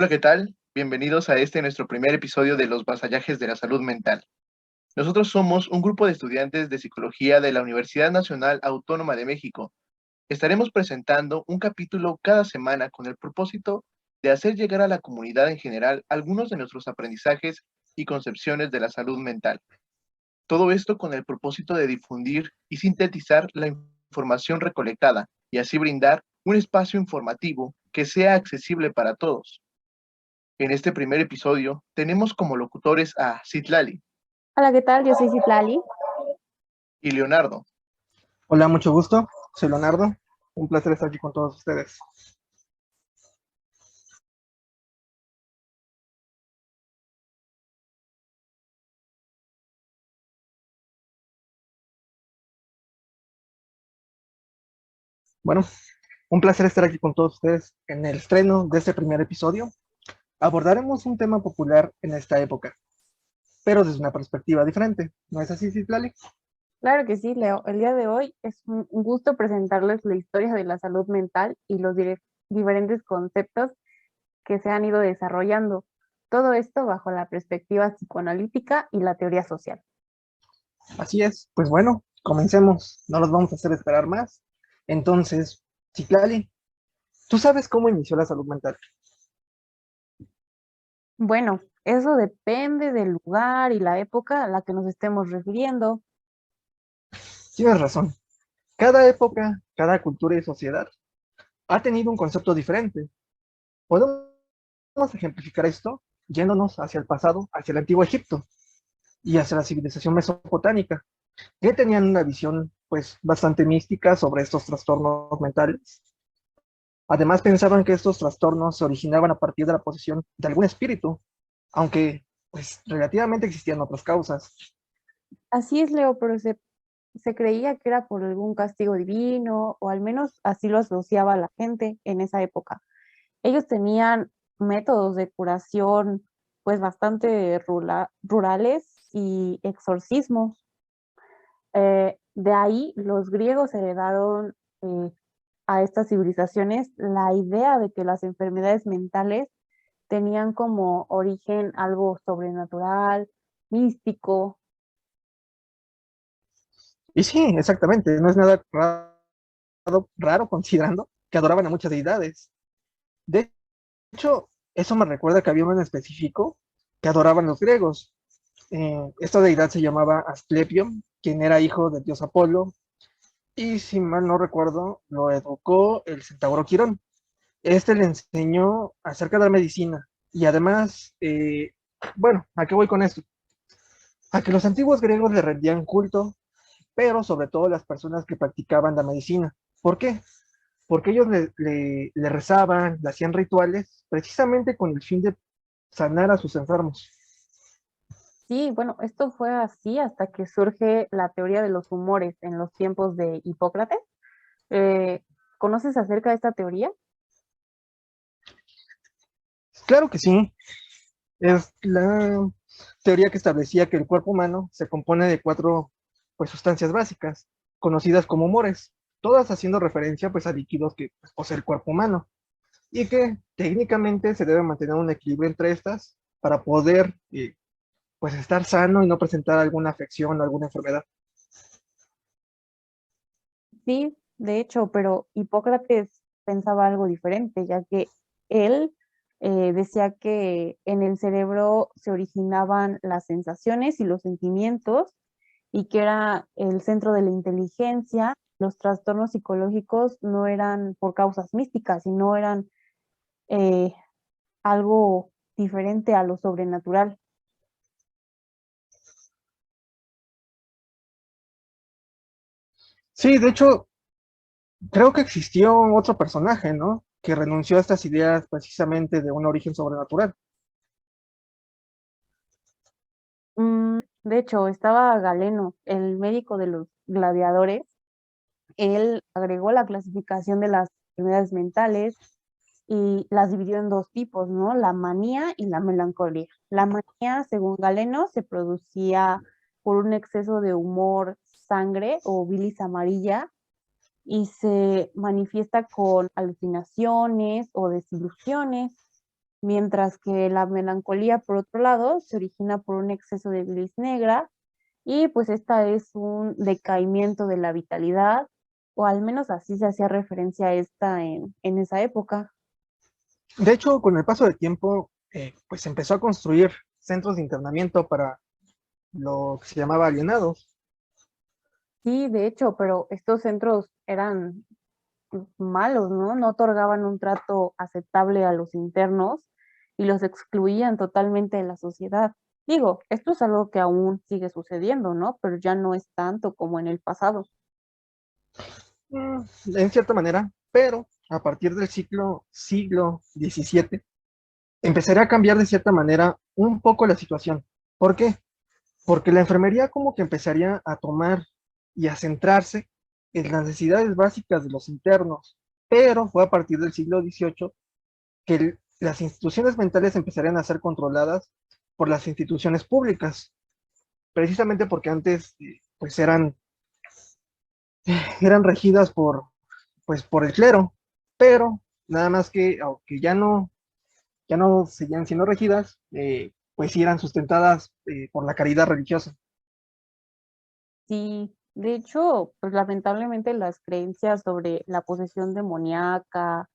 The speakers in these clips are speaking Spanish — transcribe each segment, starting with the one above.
Hola, ¿qué tal? Bienvenidos a nuestro primer episodio de Los Vasallajes de la Salud Mental. Nosotros somos un grupo de estudiantes de psicología de la Universidad Nacional Autónoma de México. Estaremos presentando un capítulo cada semana con el propósito de hacer llegar a la comunidad en general algunos de nuestros aprendizajes y concepciones de la salud mental. Todo esto con el propósito de difundir y sintetizar la información recolectada y así brindar un espacio informativo que sea accesible para todos. En este primer episodio tenemos como locutores a Citlali Hola, ¿qué tal? Yo soy Citlali. y Leonardo. Hola, mucho gusto. Soy Leonardo. Un placer estar aquí con todos ustedes. Bueno, un placer estar aquí con todos ustedes en el estreno de este primer episodio. Abordaremos un tema popular en esta época, pero desde una perspectiva diferente. ¿No es así, Citlali? Claro que sí, Leo. El día de hoy es un gusto presentarles la historia de la salud mental y los diferentes conceptos que se han ido desarrollando. Todo esto bajo la perspectiva psicoanalítica y la teoría social. Así es. Pues bueno, comencemos. No los vamos a hacer esperar más. Entonces, Citlali, ¿tú sabes cómo inició la salud mental? Bueno, eso depende del lugar y la época a la que nos estemos refiriendo. Tienes razón. Cada época, cada cultura y sociedad ha tenido un concepto diferente. Podemos ejemplificar esto yéndonos hacia el pasado, hacia el antiguo Egipto y hacia la civilización mesopotámica, que tenían una visión pues bastante mística sobre estos trastornos mentales. Además pensaban que estos trastornos se originaban a partir de la posesión de algún espíritu, aunque pues relativamente existían otras causas. Así es, Leo, pero se creía que era por algún castigo divino, o al menos así lo asociaba la gente en esa época. Ellos tenían métodos de curación pues bastante rurales y exorcismos. De ahí los griegos heredaron a estas civilizaciones la idea de que las enfermedades mentales tenían como origen algo sobrenatural, místico. Y sí, exactamente, no es nada raro considerando que adoraban a muchas deidades. De hecho, eso me recuerda que había uno en específico que adoraban los griegos. Esta deidad se llamaba Asclepio, quien era hijo del dios Apolo, y si mal no recuerdo, lo educó el centauro Quirón. Este le enseñó acerca de la medicina, y además, bueno, ¿a qué voy con esto? A que los antiguos griegos le rendían culto, pero sobre todo las personas que practicaban la medicina. ¿Por qué? Porque ellos le rezaban, le hacían rituales, precisamente con el fin de sanar a sus enfermos. Sí, bueno, esto fue así hasta que surge la teoría de los humores en los tiempos de Hipócrates. Eh, ¿Conoces acerca de esta teoría? Claro que sí, es la teoría que establecía que el cuerpo humano se compone de cuatro pues, sustancias básicas, conocidas como humores, todas haciendo referencia pues, a líquidos que pues, posee el cuerpo humano, y que técnicamente se debe mantener un equilibrio entre estas para poder pues, estar sano y no presentar alguna afección o alguna enfermedad. Sí, de hecho, pero Hipócrates pensaba algo diferente, ya que él decía que en el cerebro se originaban las sensaciones y los sentimientos y que era el centro de la inteligencia. Los trastornos psicológicos no eran por causas místicas, sino eran eh, algo diferente a lo sobrenatural. Sí, de hecho, creo que existió otro personaje, ¿no? Que renunció a estas ideas precisamente de un origen sobrenatural. De hecho, estaba Galeno, el médico de los gladiadores. Él agregó la clasificación de las enfermedades mentales y las dividió en dos tipos, ¿no? La manía y la melancolía. La manía, según Galeno, se producía por un exceso de humor, sangre o bilis amarilla y se manifiesta con alucinaciones o desilusiones. mientras que la melancolía, por otro lado, se origina por un exceso de bilis negra y pues esta es un decaimiento de la vitalidad, o al menos así se hacía referencia a esta en esa época. De hecho, con el paso del tiempo, pues se empezó a construir centros de internamiento para lo que se llamaba alienados. Sí, de hecho, pero estos centros eran malos, ¿no? No otorgaban un trato aceptable a los internos y los excluían totalmente de la sociedad. Digo, esto es algo que aún sigue sucediendo, ¿no? Pero ya no es tanto como en el pasado. Mm, en cierta manera, pero a partir del siglo XVII, empezaría a cambiar de cierta manera un poco la situación. ¿Por qué? Porque la enfermería como que empezaría a tomar y a centrarse en las necesidades básicas de los internos, pero fue a partir del siglo XVIII que las instituciones mentales empezarían a ser controladas por las instituciones públicas, precisamente porque antes pues eran regidas pues, por el clero, pero nada más que aunque ya no seguían siendo regidas, pues sí eran sustentadas por la caridad religiosa. Sí, de hecho, pues lamentablemente las creencias sobre la posesión demoníaca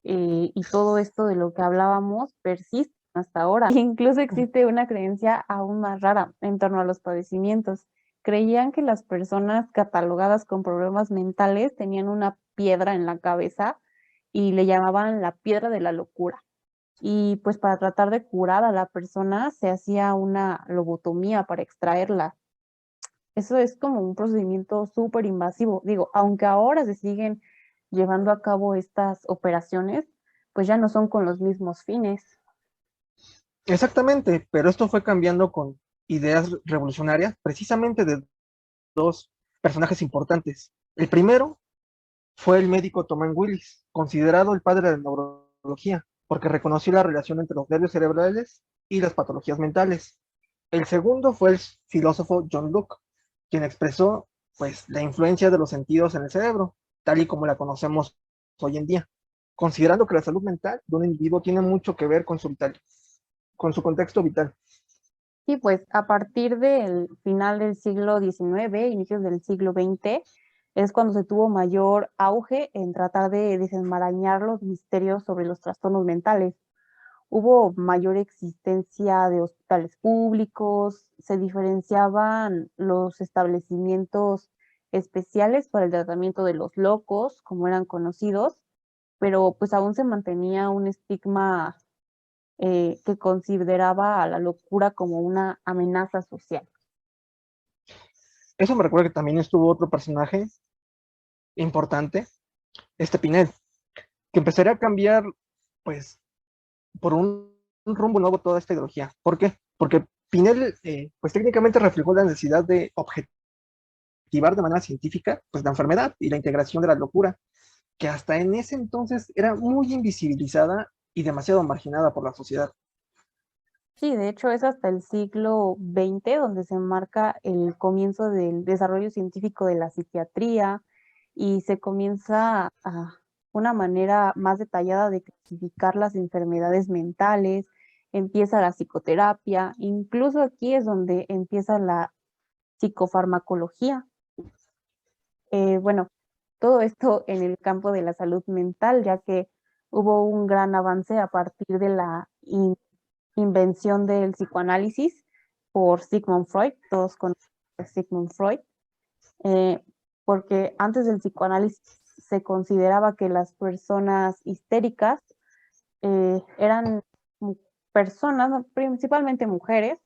y todo esto de lo que hablábamos persisten hasta ahora. Incluso existe una creencia aún más rara en torno a los padecimientos. Creían que las personas catalogadas con problemas mentales tenían una piedra en la cabeza y le llamaban la piedra de la locura. Y pues para tratar de curar a la persona se hacía una lobotomía para extraerla. Eso es como un procedimiento súper invasivo. Digo, aunque ahora se siguen llevando a cabo estas operaciones, pues ya no son con los mismos fines. Exactamente, pero esto fue cambiando con ideas revolucionarias, precisamente de dos personajes importantes. El primero fue el médico Thomas Willis, considerado el padre de la neurología, porque reconoció la relación entre los nervios cerebrales y las patologías mentales. El segundo fue el filósofo John Locke, quien expresó pues la influencia de los sentidos en el cerebro, tal y como la conocemos hoy en día, considerando que la salud mental de un individuo tiene mucho que ver con su contexto vital. Y pues a partir del final del siglo XIX, inicios del siglo XX, es cuando se tuvo mayor auge en tratar de desenmarañar los misterios sobre los trastornos mentales. Hubo mayor existencia de hospitales públicos, se diferenciaban los establecimientos especiales para el tratamiento de los locos, como eran conocidos, pero pues aún se mantenía un estigma que consideraba a la locura como una amenaza social. Eso me recuerda que también estuvo otro personaje importante, este Pinel, que empezaría a cambiar, pues, por un rumbo nuevo toda esta ideología. ¿Por qué? Porque Pinel, pues técnicamente reflejó la necesidad de objetivar de manera científica, pues, la enfermedad y la integración de la locura, que hasta en ese entonces era muy invisibilizada y demasiado marginada por la sociedad. Sí, de hecho es hasta el siglo XX donde se marca el comienzo del desarrollo científico de la psiquiatría y se comienza a una manera más detallada de clasificar las enfermedades mentales, empieza la psicoterapia, incluso aquí es donde empieza la psicofarmacología. Bueno, todo esto en el campo de la salud mental, ya que hubo un gran avance a partir de la invención del psicoanálisis por Sigmund Freud, todos conocen a Sigmund Freud, eh, porque antes del psicoanálisis se consideraba que las personas histéricas eran personas, principalmente mujeres,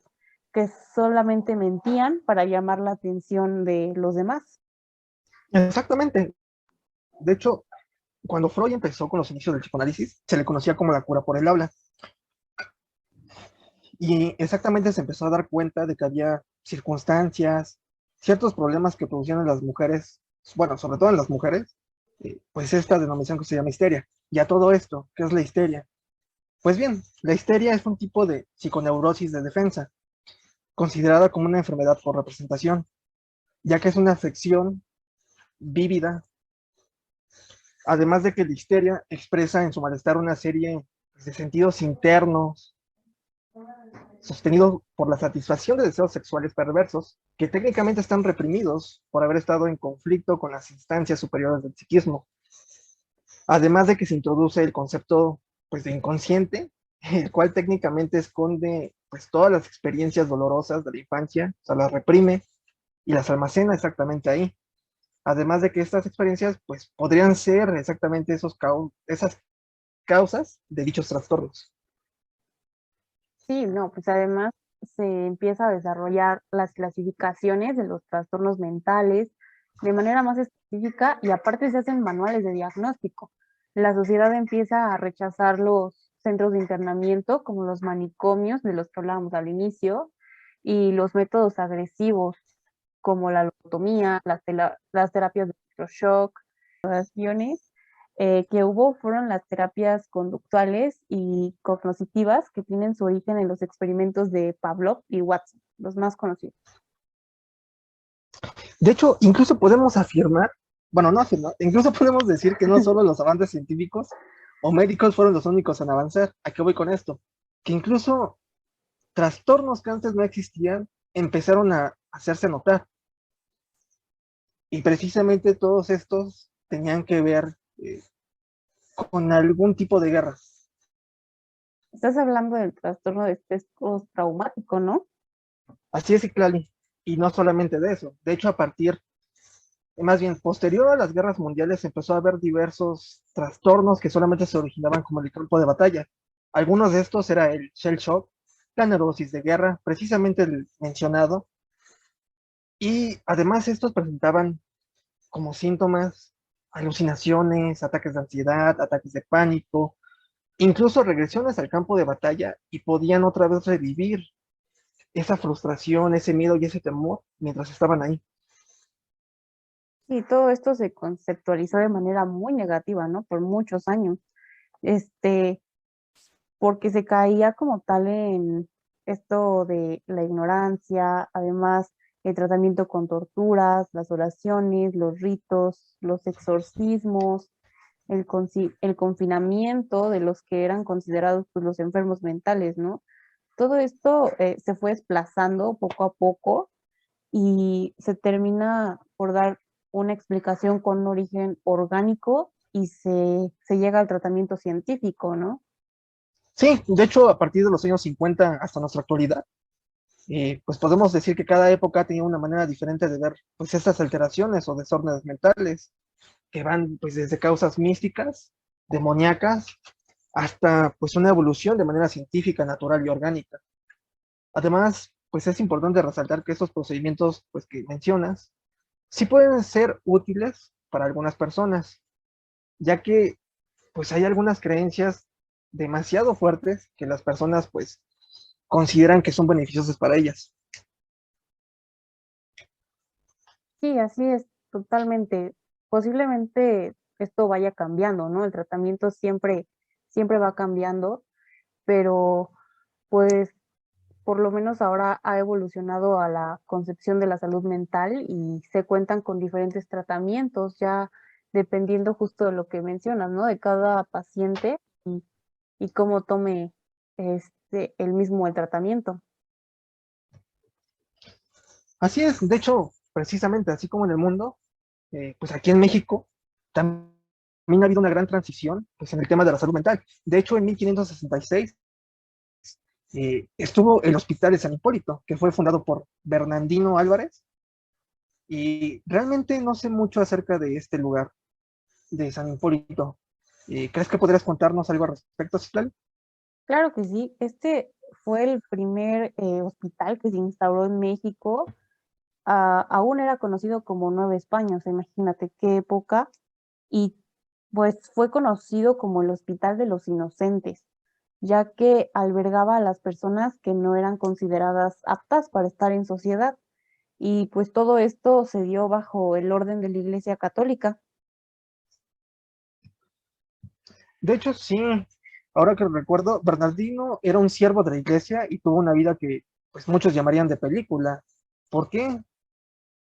que solamente mentían para llamar la atención de los demás. Exactamente. De hecho, cuando Freud empezó con los inicios del psicoanálisis, se le conocía como la cura por el habla. Y exactamente se empezó a dar cuenta de que había circunstancias, ciertos problemas que producían en las mujeres, bueno, sobre todo en las mujeres, pues esta denominación que se llama histeria. Y a todo esto, ¿qué es la histeria? Pues bien, la histeria es un tipo de psiconeurosis de defensa, considerada como una enfermedad por representación, ya que es una afección vívida, además de que la histeria expresa en su malestar una serie de sentidos internos, sostenido por la satisfacción de deseos sexuales perversos, que técnicamente están reprimidos por haber estado en conflicto con las instancias superiores del psiquismo. Además de que se introduce el concepto pues, de inconsciente, el cual técnicamente esconde pues, todas las experiencias dolorosas de la infancia, o sea, las reprime y las almacena exactamente ahí. Además de que estas experiencias pues, podrían ser exactamente esas causas de dichos trastornos. Sí, no, pues además se empieza a desarrollar las clasificaciones de los trastornos mentales de manera más específica y aparte se hacen manuales de diagnóstico. La sociedad empieza a rechazar los centros de internamiento como los manicomios de los que hablábamos al inicio y los métodos agresivos como la lobotomía, las terapias de electroshock, que hubo fueron las terapias conductuales y cognitivas que tienen su origen en los experimentos de Pavlov y Watson, los más conocidos. De hecho, incluso podemos afirmar, bueno, no afirmar, incluso podemos decir que no solo los avances científicos o médicos fueron los únicos en avanzar. ¿A qué voy con esto? Que incluso trastornos que antes no existían empezaron a hacerse notar. Y precisamente todos estos tenían que ver con algún tipo de guerra. Estás hablando del trastorno de estrés postraumático, ¿no? Así es, Ciclali. Y no solamente de eso. De hecho, más bien, posterior a las guerras mundiales, empezó a haber diversos trastornos que solamente se originaban como el campo de batalla. Algunos de estos era el shell shock, la neurosis de guerra, precisamente el mencionado. Y además estos presentaban como síntomas alucinaciones, ataques de ansiedad, ataques de pánico, incluso regresiones al campo de batalla y podían otra vez revivir esa frustración, ese miedo y ese temor mientras estaban ahí. Y todo esto se conceptualizó de manera muy negativa, ¿no? Por muchos años. Porque se caía como tal en esto de la ignorancia, además el tratamiento con torturas, las oraciones, los ritos, los exorcismos, el confinamiento de los que eran considerados pues, los enfermos mentales, ¿no? Todo esto se fue desplazando poco a poco y se termina por dar una explicación con un origen orgánico y se llega al tratamiento científico, ¿no? Sí, de hecho, a partir de los años 50 hasta nuestra actualidad, pues podemos decir que cada época tenía una manera diferente de ver pues estas alteraciones o desórdenes mentales que van pues desde causas místicas, demoníacas, hasta pues una evolución de manera científica, natural y orgánica. Además, pues es importante resaltar que estos procedimientos pues que mencionas sí pueden ser útiles para algunas personas, ya que pues hay algunas creencias demasiado fuertes que las personas pues consideran que son beneficiosas para ellas. Sí, así es, totalmente. Posiblemente esto vaya cambiando, ¿no? El tratamiento siempre va cambiando, pero pues por lo menos ahora ha evolucionado a la concepción de la salud mental y se cuentan con diferentes tratamientos, ya dependiendo justo de lo que mencionas, ¿no? De cada paciente y cómo tome el tratamiento. Así es, de hecho, precisamente así como en el mundo, pues aquí en México también ha habido una gran transición pues, en el tema de la salud mental. De hecho, en 1566 estuvo el Hospital de San Hipólito, que fue fundado por Bernardino Álvarez, y realmente no sé mucho acerca de este lugar, de San Hipólito. ¿Crees que podrías contarnos algo al respecto, Citlali? Claro que sí, este fue el primer hospital que se instauró en México. Aún era conocido como Nueva España, o sea, imagínate qué época, y pues fue conocido como el Hospital de los Inocentes, ya que albergaba a las personas que no eran consideradas aptas para estar en sociedad. Y pues todo esto se dio bajo el orden de la Iglesia Católica. De hecho, sí, ahora que recuerdo, Bernardino era un siervo de la iglesia y tuvo una vida que pues muchos llamarían de película. ¿Por qué?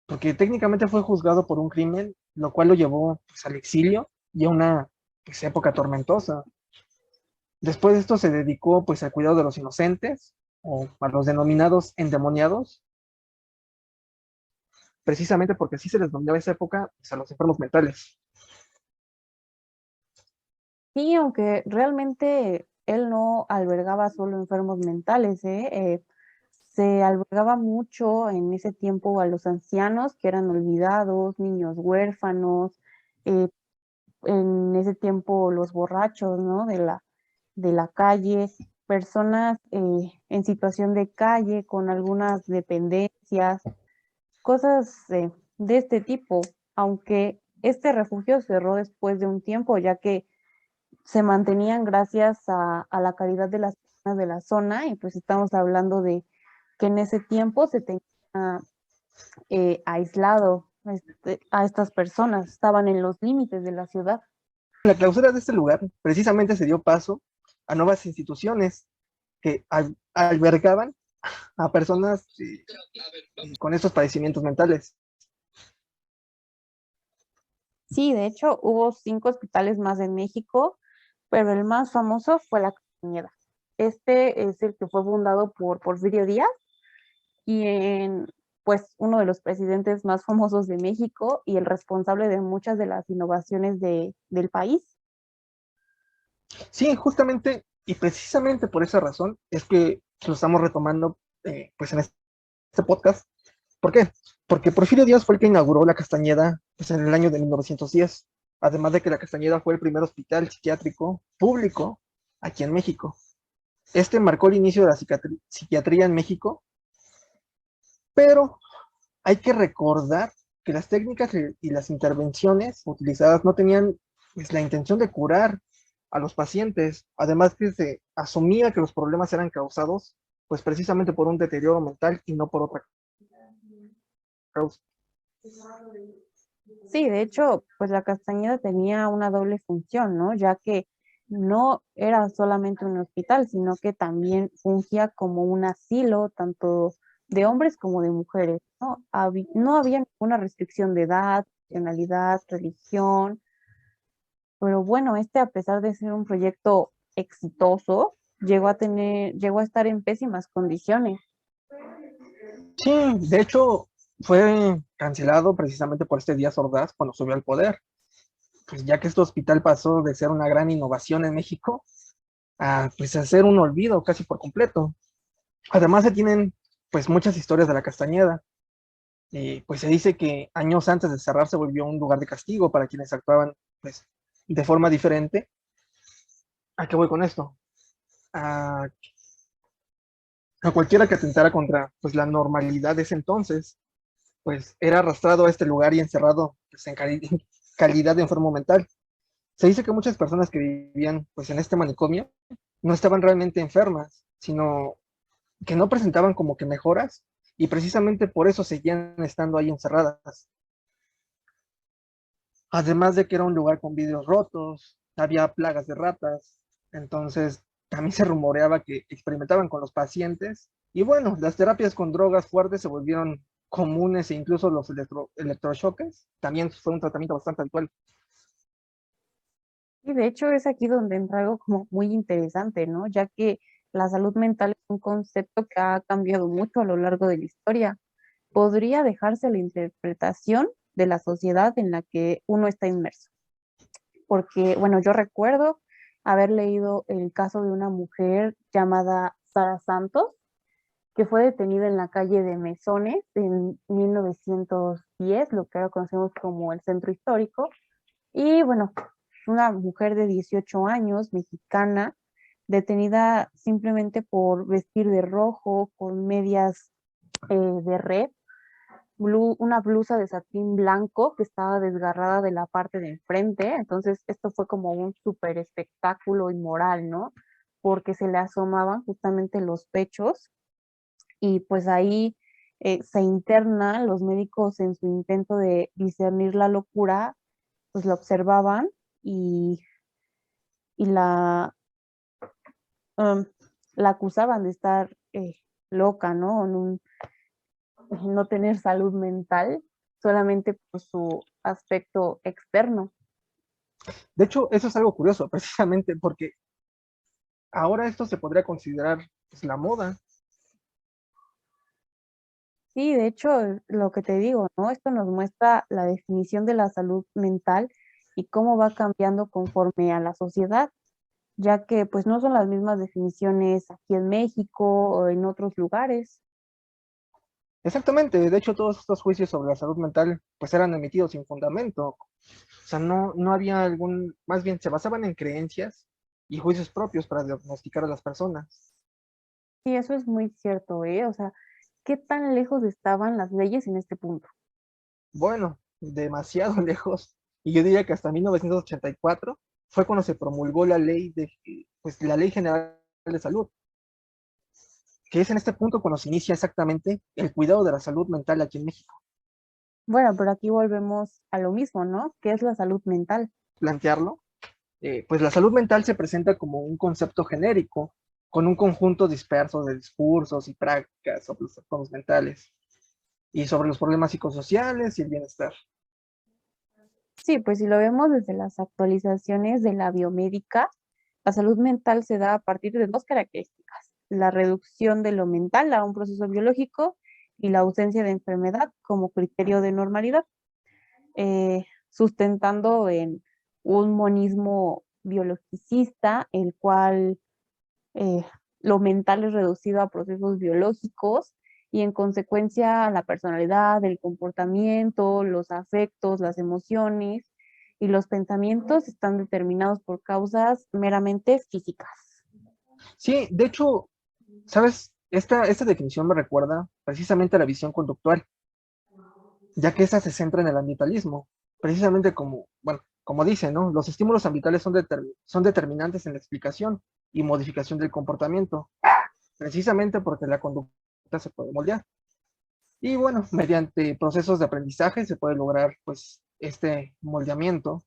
Porque técnicamente fue juzgado por un crimen, lo cual lo llevó pues, al exilio y a una pues, época tormentosa. Después de esto se dedicó pues al cuidado de los inocentes o a los denominados endemoniados, precisamente porque así se les denominaba esa época pues, a los enfermos mentales. Sí, aunque realmente él no albergaba solo enfermos mentales, ¿eh? Se albergaba mucho en ese tiempo a los ancianos que eran olvidados, niños huérfanos, eh, en ese tiempo los borrachos, ¿no? De la calle, personas en situación de calle con algunas dependencias, cosas de este tipo, aunque este refugio cerró después de un tiempo, ya que se mantenían gracias a la caridad de las personas de la zona, y pues estamos hablando de que en ese tiempo se tenía aislado a estas personas, estaban en los límites de la ciudad. La clausura de este lugar precisamente se dio paso a nuevas instituciones que albergaban a personas con estos padecimientos mentales. Sí, de hecho, hubo 5 hospitales más en México, pero el más famoso fue la Castañeda. Este es el que fue fundado por Porfirio Díaz, quien, pues, uno de los presidentes más famosos de México y el responsable de muchas de las innovaciones del país. Sí, justamente y precisamente por esa razón es que lo estamos retomando pues en este podcast. ¿Por qué? Porque Porfirio Díaz fue el que inauguró la Castañeda pues, en el año de 1910, además de que la Castañeda fue el primer hospital psiquiátrico público aquí en México. Este marcó el inicio de la psiquiatría en México, pero hay que recordar que las técnicas y las intervenciones utilizadas no tenían pues, la intención de curar a los pacientes, además que se asumía que los problemas eran causados pues precisamente por un deterioro mental y no por otra causa. Sí, de hecho, pues la Castañeda tenía una doble función, ¿no? Ya que no era solamente un hospital, sino que también fungía como un asilo, tanto de hombres como de mujeres, ¿no? No había ninguna restricción de edad, nacionalidad, religión, pero bueno, este a pesar de ser un proyecto exitoso, llegó a estar en pésimas condiciones. Sí, de hecho fue cancelado precisamente por este Díaz Ordaz cuando subió al poder, pues ya que este hospital pasó de ser una gran innovación en México a pues a ser un olvido casi por completo. Además se tienen pues muchas historias de la Castañeda. Pues se dice que años antes de cerrar se volvió un lugar de castigo para quienes actuaban pues de forma diferente. ¿A qué voy con esto? A, a cualquiera que atentara contra pues la normalidad de ese entonces, pues era arrastrado a este lugar y encerrado pues, en calidad de enfermo mental. Se dice que muchas personas que vivían pues en este manicomio no estaban realmente enfermas, sino que no presentaban como que mejoras y precisamente por eso seguían estando ahí encerradas. Además de que era un lugar con vidrios rotos, había plagas de ratas, entonces también se rumoreaba que experimentaban con los pacientes y bueno, las terapias con drogas fuertes se volvieron comunes e incluso los electrochoques también fue un tratamiento bastante habitual. Y de hecho es aquí donde entra algo como muy interesante, ¿no? Ya que la salud mental es un concepto que ha cambiado mucho a lo largo de la historia. Podría dejarse a la interpretación de la sociedad en la que uno está inmerso. Porque, bueno, yo recuerdo haber leído el caso de una mujer llamada Sara Santos, que fue detenida en la calle de Mesones en 1910, lo que ahora conocemos como el centro histórico. Y bueno, una mujer de 18 años, mexicana, detenida simplemente por vestir de rojo, con medias de red, una blusa de satín blanco que estaba desgarrada de la parte de enfrente. Entonces, esto fue como un súper espectáculo inmoral, ¿no? Porque se le asomaban justamente los pechos y pues ahí se interna, los médicos en su intento de discernir la locura, pues la observaban y, y um, la acusaban de estar loca, ¿no? No tener salud mental solamente por su aspecto externo. De hecho, eso es algo curioso, precisamente porque Ahora esto se podría considerar pues, la moda. Sí, de hecho, lo que te digo, ¿no? Esto nos muestra la definición de la salud mental y cómo va cambiando conforme a la sociedad, ya que pues no son las mismas definiciones aquí en México o en otros lugares. Exactamente, de hecho todos estos juicios sobre la salud mental pues eran emitidos sin fundamento. O sea, no había más bien se basaban en creencias y juicios propios para diagnosticar a las personas. Sí, eso es muy cierto, ¿eh? O sea, ¿qué tan lejos estaban las leyes en este punto? Bueno, demasiado lejos. Y yo diría que hasta 1984 fue cuando se promulgó pues, la Ley General de Salud, que es en este punto cuando se inicia exactamente el cuidado de la salud mental aquí en México. Bueno, pero aquí volvemos a lo mismo, ¿no? ¿Qué es la salud mental? Plantearlo, pues la salud mental se presenta como un concepto genérico, con un conjunto disperso de discursos y prácticas sobre los trastornos mentales y sobre los problemas psicosociales y el bienestar. Sí, pues si lo vemos desde las actualizaciones de la biomédica, la salud mental se da a partir de dos características: la reducción de lo mental a un proceso biológico y la ausencia de enfermedad como criterio de normalidad, sustentando en un monismo biologicista, el cual eh, lo mental es reducido a procesos biológicos y en consecuencia la personalidad, el comportamiento, los afectos, las emociones y los pensamientos están determinados por causas meramente físicas. Sí, de hecho, ¿sabes? Esta definición me recuerda precisamente a la visión conductual, ya que esta se centra en el ambientalismo, precisamente como, bueno, como dice, ¿no? Los estímulos ambientales son determinantes en la explicación y modificación del comportamiento, precisamente porque la conducta se puede moldear. Y bueno, mediante procesos de aprendizaje se puede lograr, pues, este moldeamiento,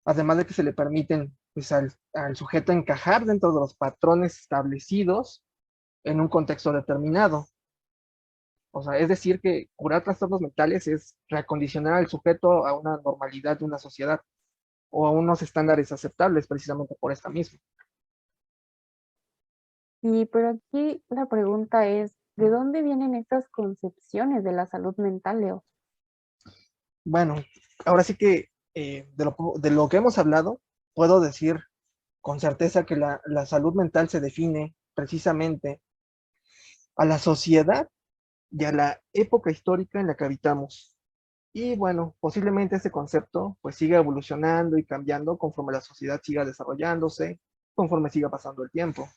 además de que se le permiten, pues, al sujeto encajar dentro de los patrones establecidos en un contexto determinado. O sea, es decir, que curar trastornos mentales es reacondicionar al sujeto a una normalidad de una sociedad o a unos estándares aceptables precisamente por esta misma. Y pero aquí la pregunta es, ¿de dónde vienen estas concepciones de la salud mental, Leo? Bueno, ahora sí que de lo que hemos hablado, puedo decir con certeza que la salud mental se define precisamente a la sociedad y a la época histórica en la que habitamos. Y bueno, posiblemente este concepto pues siga evolucionando y cambiando conforme la sociedad siga desarrollándose, conforme siga pasando el tiempo.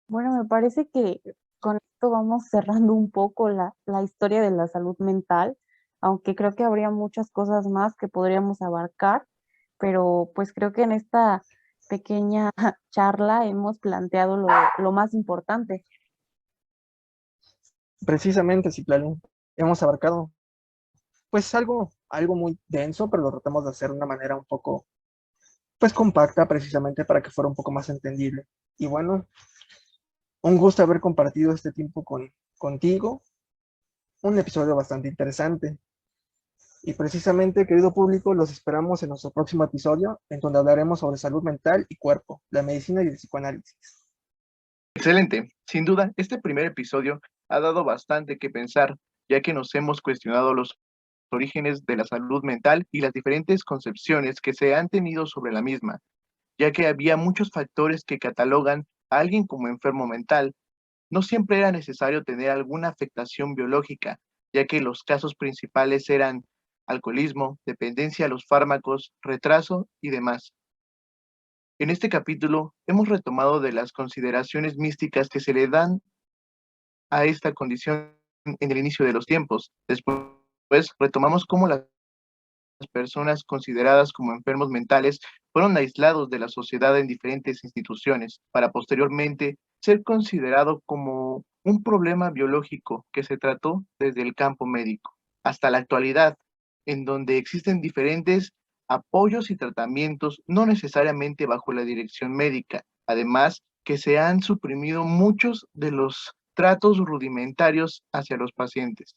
Bueno, me parece que con esto vamos cerrando un poco la historia de la salud mental, aunque creo que habría muchas cosas más que podríamos abarcar, pero pues creo que en esta pequeña charla hemos planteado lo más importante. Precisamente, Citlali, hemos abarcado pues algo muy denso, pero lo tratamos de hacer de una manera un poco pues compacta precisamente para que fuera un poco más entendible. Y bueno, un gusto haber compartido este tiempo contigo, un episodio bastante interesante. Y precisamente, querido público, los esperamos en nuestro próximo episodio, en donde hablaremos sobre salud mental y cuerpo, la medicina y el psicoanálisis. Excelente. Sin duda, este primer episodio ha dado bastante que pensar, ya que nos hemos cuestionado los orígenes de la salud mental y las diferentes concepciones que se han tenido sobre la misma, ya que había muchos factores que catalogan a alguien como enfermo mental. No siempre era necesario tener alguna afectación biológica, ya que los casos principales eran alcoholismo, dependencia a los fármacos, retraso y demás. En este capítulo hemos retomado de las consideraciones místicas que se le dan a esta condición en el inicio de los tiempos. Después retomamos cómo las personas consideradas como enfermos mentales fueron aislados de la sociedad en diferentes instituciones, para posteriormente ser considerado como un problema biológico que se trató desde el campo médico hasta la actualidad, en donde existen diferentes apoyos y tratamientos, no necesariamente bajo la dirección médica. Además, que se han suprimido muchos de los tratos rudimentarios hacia los pacientes.